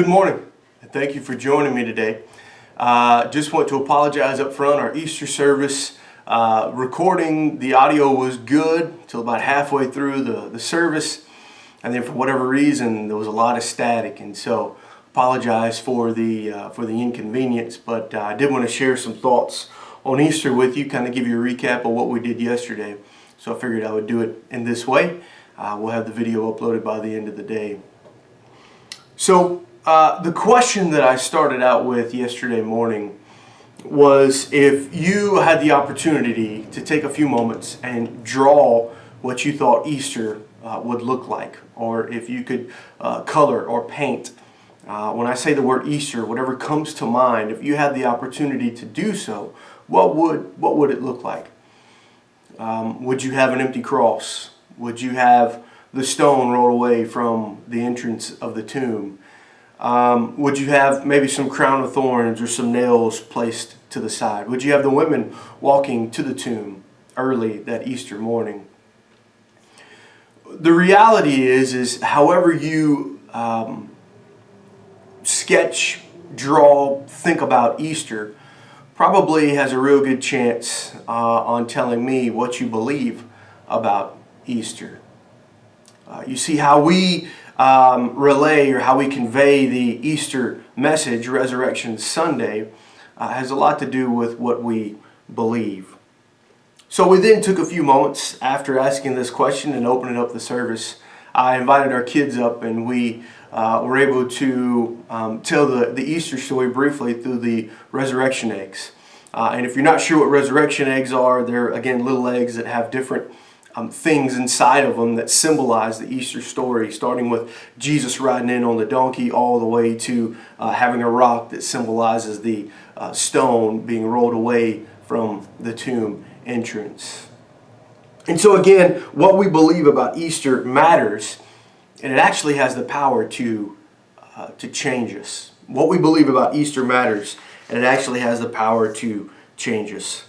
Good morning, and thank you for joining me today. Just want to apologize up front. Our Easter service recording, the audio was good till about halfway through the service, and then for whatever reason there was a lot of static, and so apologize for the inconvenience. But I did want to share some thoughts on Easter with you, kind of give you a recap of what we did yesterday. So I figured I would do it in this way. We'll have the video uploaded by the end of the day. So the question that I started out with yesterday morning was if you had the opportunity to take a few moments and draw what you thought Easter would look like, or if you could color or paint. When I say the word Easter, whatever comes to mind, if you had the opportunity to do so, what would it look like? Would you have an empty cross? Would you have the stone rolled away from the entrance of the tomb? Would you have maybe some crown of thorns or some nails placed to the side? Would you have the women walking to the tomb early that Easter morning? The reality is however you sketch, draw, think about Easter probably has a real good chance on telling me what you believe about Easter. You see, how we relay or how we convey the Easter message, Resurrection Sunday, has a lot to do with what we believe. So we then took a few moments after asking this question and opening up the service. I invited our kids up, and we were able to tell the Easter story briefly through the resurrection eggs. And if you're not sure what resurrection eggs are, they're, again, little eggs that have different things inside of them that symbolize the Easter story, starting with Jesus riding in on the donkey all the way to having a rock that symbolizes the stone being rolled away from the tomb entrance. And so again, what we believe about Easter matters, and it actually has the power to change us. What we believe about Easter matters, and it actually has the power to change us.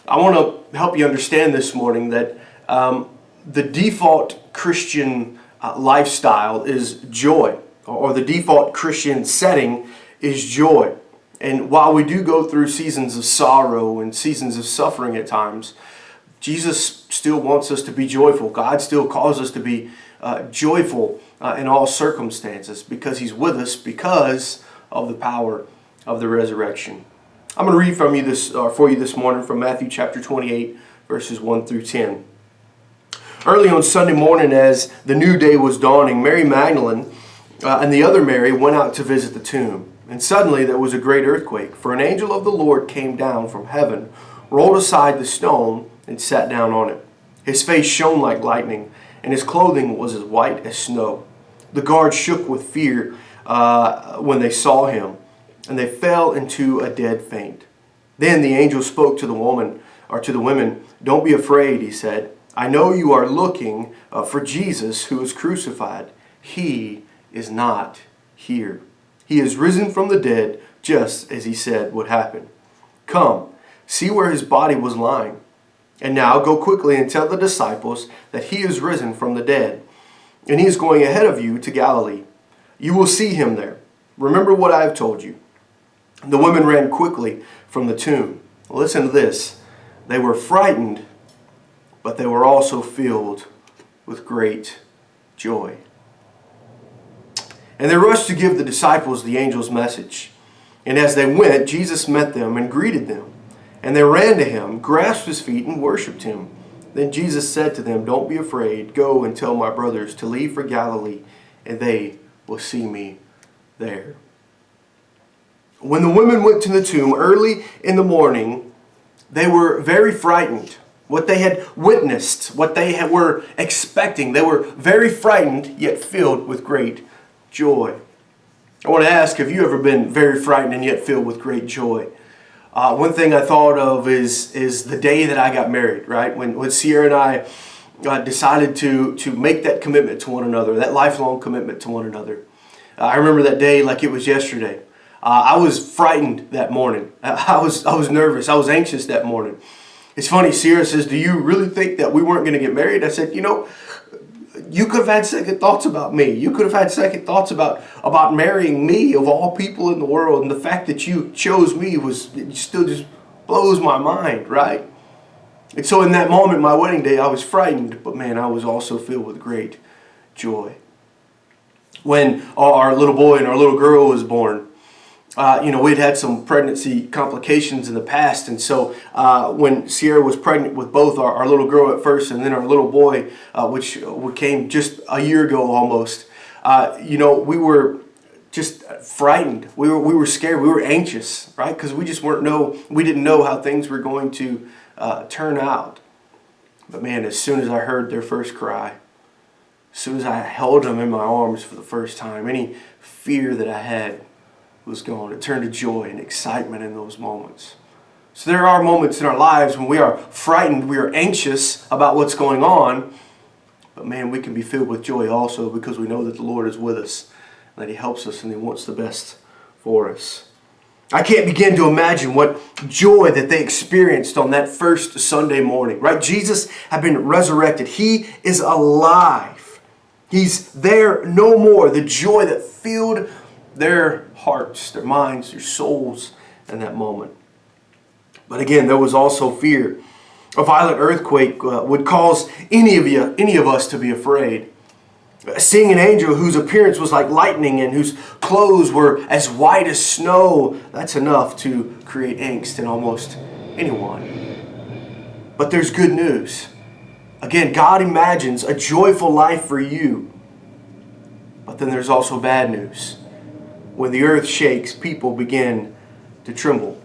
I want to help you understand this morning that the default Christian lifestyle is joy, or the default Christian setting is joy. And while we do go through seasons of sorrow and seasons of suffering at times, Jesus still wants us to be joyful. God still calls us to be joyful in all circumstances because He's with us because of the power of the resurrection. I'm going to read for you this morning from Matthew chapter 28, verses 1 through 10. Early on Sunday morning, as the new day was dawning, Mary Magdalene and the other Mary went out to visit the tomb. And suddenly there was a great earthquake, for an angel of the Lord came down from heaven, rolled aside the stone, and sat down on it. His face shone like lightning, and his clothing was as white as snow. The guards shook with fear when they saw him, and they fell into a dead faint. Then the angel spoke to the woman, or to the women. "Don't be afraid," he said. "I know you are looking for Jesus who was crucified. He is not here. He is risen from the dead, just as he said would happen. Come, see where his body was lying. And now go quickly and tell the disciples that he is risen from the dead, and he is going ahead of you to Galilee. You will see him there. Remember what I have told you." The women ran quickly from the tomb. Listen to this. They were frightened, but they were also filled with great joy. And they rushed to give the disciples the angel's message. And as they went, Jesus met them and greeted them. And they ran to him, grasped his feet, and worshipped him. Then Jesus said to them, "Don't be afraid. Go and tell my brothers to leave for Galilee, and they will see me there." When the women went to the tomb early in the morning, they were very frightened. What they had witnessed, what they were expecting, they were very frightened, yet filled with great joy. I want to ask, have you ever been very frightened and yet filled with great joy? One thing I thought of is the day that I got married, right? When Sierra and I decided to make that commitment to one another, that lifelong commitment to one another. I remember that day like it was yesterday. I was frightened that morning. I was nervous. I was anxious that morning. It's funny, Sierra says, "Do you really think that we weren't going to get married?" I said, you could have had second thoughts about me. You could have had second thoughts about marrying me of all people in the world. And the fact that you chose me it still just blows my mind, right? And so in that moment, my wedding day, I was frightened, but man, I was also filled with great joy. When our little boy and our little girl was born, we'd had some pregnancy complications in the past. And so when Sierra was pregnant with both our little girl at first and then our little boy, which came just a year ago almost, we were just frightened. We were scared. We were anxious, right? Because we didn't know how things were going to turn out. But man, as soon as I heard their first cry, as soon as I held them in my arms for the first time, any fear that I had was gone. It turned to joy and excitement in those moments. So there are moments in our lives when we are frightened, we are anxious about what's going on, but man, we can be filled with joy also because we know that the Lord is with us, that He helps us and He wants the best for us. I can't begin to imagine what joy that they experienced on that first Sunday morning, right? Jesus had been resurrected. He is alive. He's there no more. The joy that filled their hearts, their minds, their souls in that moment. But again, there was also fear. A violent earthquake would cause any of us to be afraid. Seeing an angel whose appearance was like lightning and whose clothes were as white as snow, that's enough to create angst in almost anyone. But there's good news. Again, God imagines a joyful life for you. But then there's also bad news. When the earth shakes, people begin to tremble.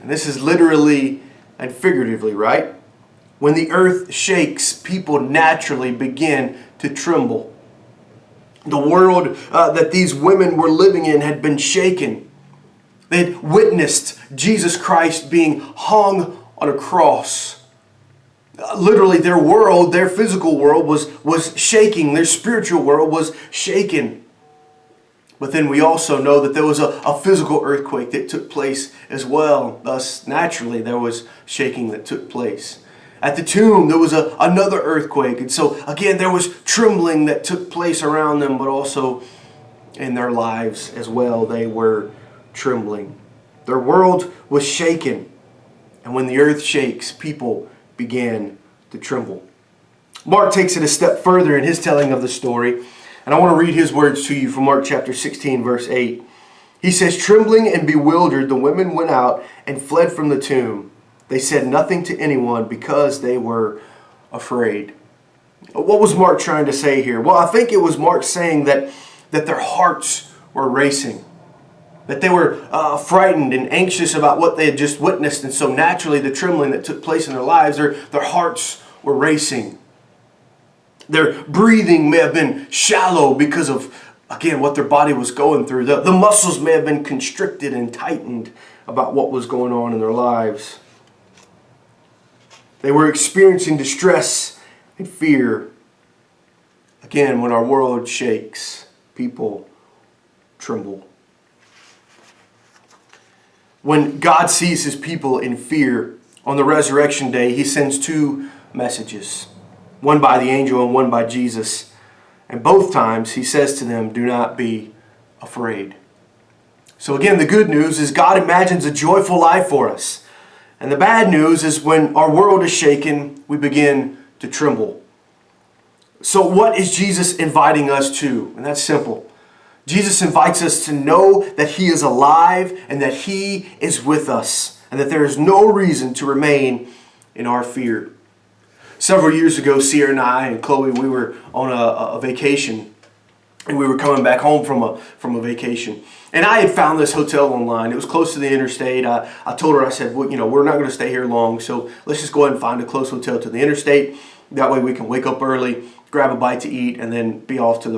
And this is literally and figuratively, right? When the earth shakes, people naturally begin to tremble. The world that these women were living in had been shaken. They had witnessed Jesus Christ being hung on a cross. Literally, their world, their physical world was shaking. Their spiritual world was shaken. But then we also know that there was a physical earthquake that took place as well. Thus, naturally, there was shaking that took place. At the tomb, there was another earthquake. And so, again, there was trembling that took place around them, but also in their lives as well. They were trembling. Their world was shaken. And when the earth shakes, people began to tremble. Mark takes it a step further in his telling of the story. And I want to read his words to you from Mark chapter 16, verse 8. He says, "Trembling and bewildered, the women went out and fled from the tomb. They said nothing to anyone because they were afraid." What was Mark trying to say here? Well, I think it was Mark saying that their hearts were racing. That they were frightened and anxious about what they had just witnessed. And so naturally the trembling that took place in their lives, their hearts were racing. Their breathing may have been shallow because of, again, what their body was going through. The muscles may have been constricted and tightened about what was going on in their lives. They were experiencing distress and fear. Again, when our world shakes, people tremble. When God sees His people in fear on the resurrection day, He sends two messages. One by the angel and one by Jesus. And both times He says to them, do not be afraid. So again, the good news is God imagines a joyful life for us. And the bad news is when our world is shaken, we begin to tremble. So what is Jesus inviting us to? And that's simple. Jesus invites us to know that He is alive and that He is with us and that there is no reason to remain in our fear. Several years ago, Sierra and I and Chloe, we were on a vacation and we were coming back home from a vacation. And I had found this hotel online. It was close to the interstate. I told her, I said, well, we're not going to stay here long, so let's just go ahead and find a close hotel to the interstate. That way we can wake up early, grab a bite to eat, and then be off on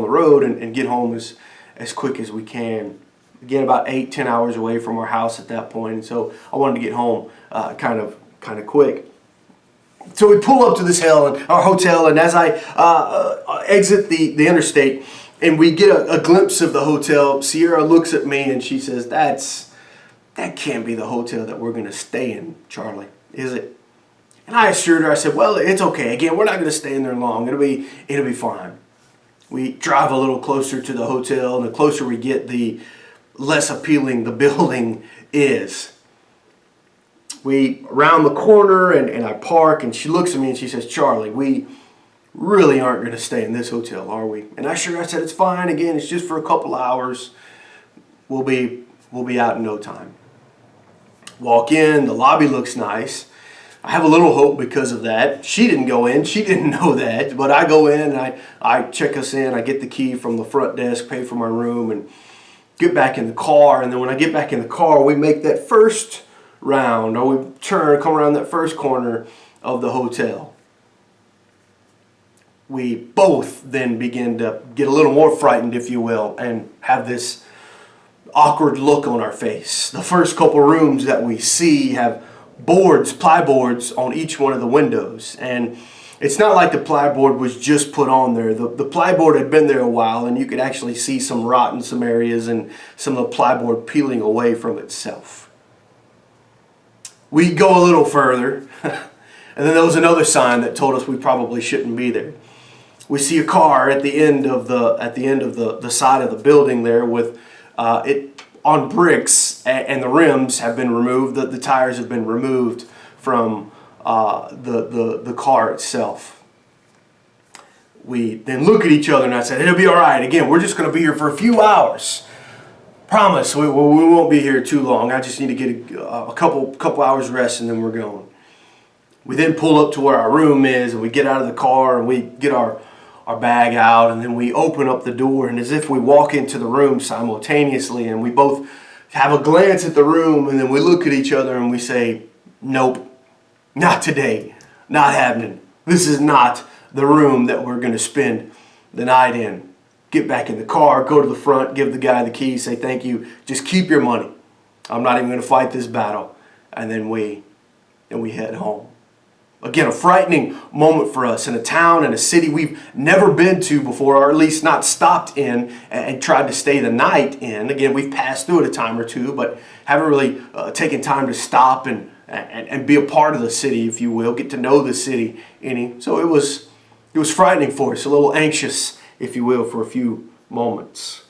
the road and get home as quick as we can. Again, about 8-10 hours away from our house at that point, and so I wanted to get home kind of quick. So we pull up to this our hotel, and as I exit the interstate, and we get a glimpse of the hotel, Sierra looks at me and she says, "That can't be the hotel that we're going to stay in, Charlie, is it?" And I assured her, I said, well, it's okay. Again, we're not going to stay in there long. It'll be fine. We drive a little closer to the hotel, and the closer we get, the less appealing the building is. We round the corner, and I park, and she looks at me and she says, Charlie, we really aren't going to stay in this hotel, are we? And I said, it's fine. Again, it's just for a couple hours. We'll be out in no time. Walk in, the lobby looks nice. I have a little hope because of that. She didn't go in. She didn't know that. But I go in, and I check us in. I get the key from the front desk, pay for my room, and get back in the car. And then when I get back in the car, we make that first round, or we come around that first corner of the hotel. We both then begin to get a little more frightened, if you will, and have this awkward look on our face. The first couple rooms that we see have ply boards on each one of the windows. And it's not like the plyboard was just put on there. The plyboard had been there a while, and you could actually see some rot in some areas and some of the plyboard peeling away from itself. We go a little further, and then there was another sign that told us we probably shouldn't be there. We see a car at the end of the side of the building there with it on bricks, and the rims have been removed. The tires have been removed from the car itself. We then look at each other, and I said, it'll be all right. Again, we're just going to be here for a few hours. Promise, we won't be here too long. I just need to get a couple hours rest, and then we're going. We then pull up to where our room is, and we get out of the car, and we get our bag out, and then we open up the door, and as if we walk into the room simultaneously, and we both have a glance at the room, and then we look at each other and we say, nope, not today, not happening. This is not the room that we're going to spend the night in. Get back in the car, go to the front, give the guy the keys, say thank you, just keep your money. I'm not even going to fight this battle. And then we head home. Again, a frightening moment for us in a town and a city we've never been to before, or at least not stopped in and tried to stay the night in. Again, we've passed through it a time or two, but haven't really taken time to stop and be a part of the city, if you will, get to know the city any. So it was frightening for us, a little anxious, if you will, for a few moments.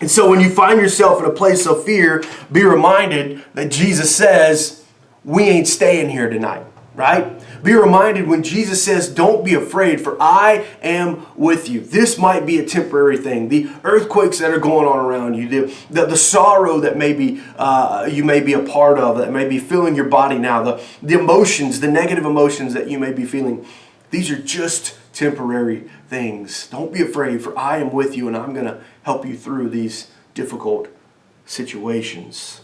And so when you find yourself in a place of fear, be reminded that Jesus says, we ain't staying here tonight. Right? Be reminded when Jesus says, don't be afraid, for I am with you. This might be a temporary thing. The earthquakes that are going on around you, the sorrow that maybe you may be a part of, that may be filling your body now, the emotions, the negative emotions that you may be feeling, these are just temporary things. Don't be afraid, for I am with you, and I'm going to help you through these difficult situations.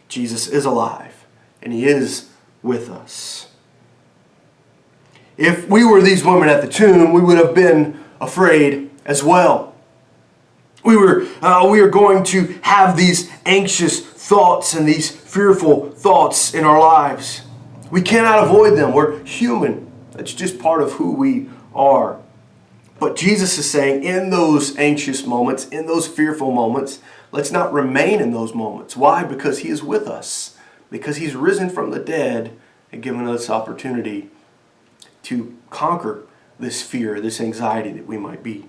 Jesus is alive, and He is with us. If we were these women at the tomb, we would have been afraid as well. We are going to have these anxious thoughts and these fearful thoughts in our lives. We cannot avoid them. We're human. That's just part of who we are. But Jesus is saying, in those anxious moments, in those fearful moments, let's not remain in those moments. Why? Because He is with us. Because He's risen from the dead and given us opportunity to conquer this fear, this anxiety that we might be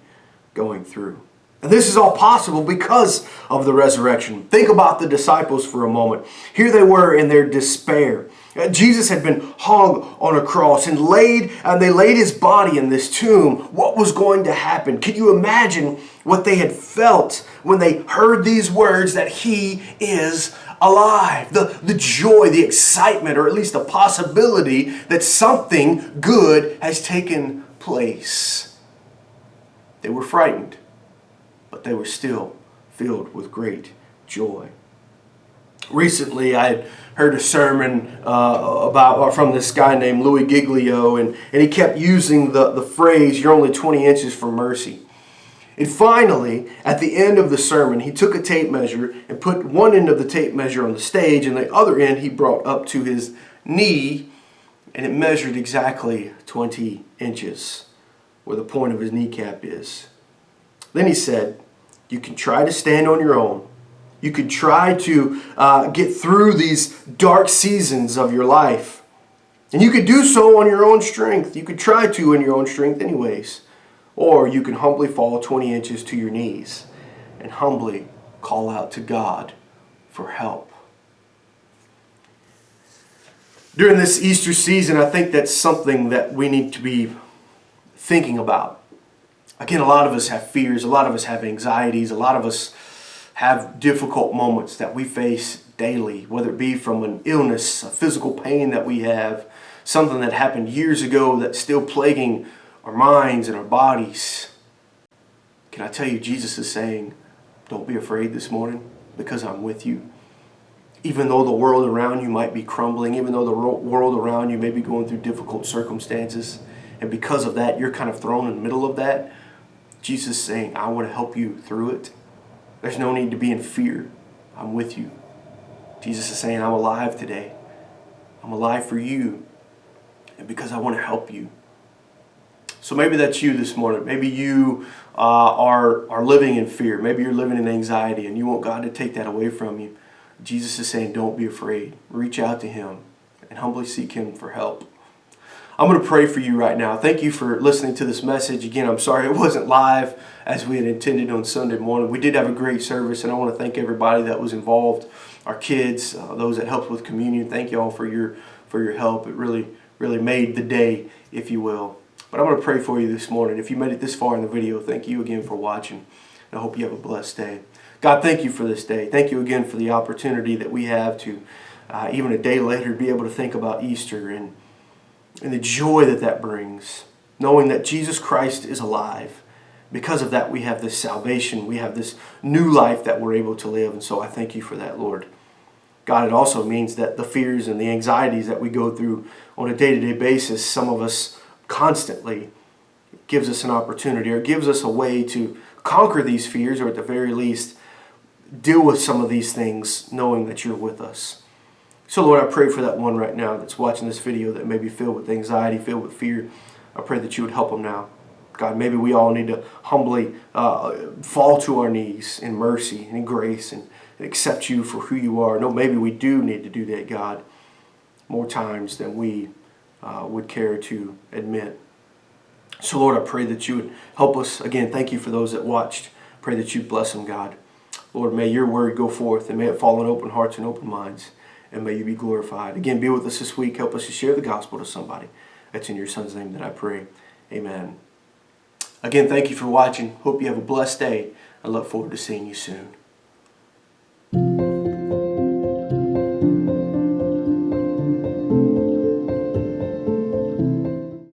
going through. And this is all possible because of the resurrection. Think about the disciples for a moment. Here they were in their despair. Jesus had been hung on a cross and they laid His body in this tomb. What was going to happen? Can you imagine what they had felt when they heard these words that He is alive? The joy, the excitement, or at least the possibility that something good has taken place. They were frightened, but they were still filled with great joy. Recently, I had heard a sermon from this guy named Louis Giglio, and he kept using the phrase, "You're only 20 inches from mercy." And finally, at the end of the sermon, he took a tape measure and put one end of the tape measure on the stage, and the other end he brought up to his knee, and it measured exactly 20 inches where the point of his kneecap is. Then he said, you can try to stand on your own. You could try to get through these dark seasons of your life. And you could do so on your own strength. You could try to in your own strength anyways. Or you can humbly fall 20 inches to your knees and humbly call out to God for help. During this Easter season, I think that's something that we need to be thinking about. Again, a lot of us have fears, a lot of us have anxieties, a lot of us have difficult moments that we face daily, whether it be from an illness, a physical pain that we have, something that happened years ago that's still plaguing our minds and our bodies. Can I tell you, Jesus is saying, don't be afraid this morning because I'm with you. Even though the world around you might be crumbling, even though the world around you may be going through difficult circumstances, and because of that, you're kind of thrown in the middle of that, Jesus is saying, I want to help you through it. There's no need to be in fear. I'm with you. Jesus is saying, I'm alive today. I'm alive for you, and because I want to help you. So maybe that's you this morning. Maybe you are living in fear. Maybe you're living in anxiety, and you want God to take that away from you. Jesus is saying, don't be afraid. Reach out to Him and humbly seek Him for help. I'm going to pray for you right now. Thank you for listening to this message. Again, I'm sorry it wasn't live as we had intended on Sunday morning. We did have a great service, and I want to thank everybody that was involved, our kids, those that helped with communion. Thank you all for your help. It really made the day, if you will. But I'm going to pray for you this morning. If you made it this far in the video, thank you again for watching. I hope you have a blessed day. God, thank you for this day. Thank you again for the opportunity that we have to, even a day later, be able to think about Easter and the joy that brings, knowing that Jesus Christ is alive. Because of that, we have this salvation. We have this new life that we're able to live. And so I thank you for that, Lord. God, it also means that the fears and the anxieties that we go through on a day-to-day basis, some of us constantly, gives us an opportunity or gives us a way to conquer these fears, or at the very least, deal with some of these things knowing that you're with us. So Lord, I pray for that one right now that's watching this video that may be filled with anxiety, filled with fear. I pray that you would help them now. God, maybe we all need to humbly fall to our knees in mercy and in grace and accept you for who you are. No, maybe we do need to do that, God, more times than we would care to admit. So Lord, I pray that you would help us. Again, thank you for those that watched. Pray that you bless them, God. Lord, may your word go forth, and may it fall on open hearts and open minds, and may you be glorified. Again, be with us this week. Help us to share the gospel to somebody. That's in your Son's name that I pray. Amen. Again, thank you for watching. Hope you have a blessed day. I look forward to seeing you soon.